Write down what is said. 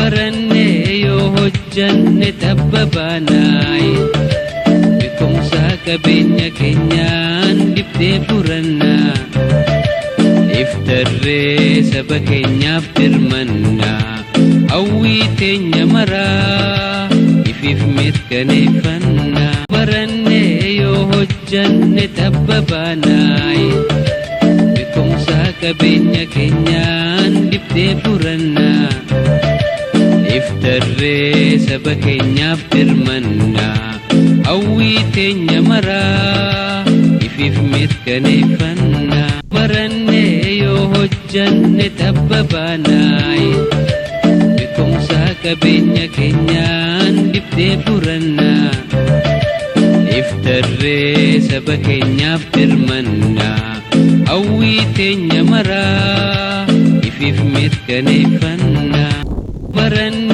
barannee yoo hojjanne tabbabaanaay beekumsa qabeenya keenyaan dibdee furannaa iftarree saba keenyaaf dirmannaa hawwii teenya maraa ifiif mirkaneeffannaa barannee yoo hojjanne tabbabaanaay beekumsa qabeenya keenyaan dibdee furannaa iftarree saba keenyaaf dirmannaa hawwii teenya maraa ifiif mirkaneeffannaa barannee yoo hojjanne tabbabaanaay beekumsa qabeenya keenyaan dibdee furannaa iftarree saba keenyaaf dirmannaa hawwii teenya maraa ifiif mirkaneeffannaa barannee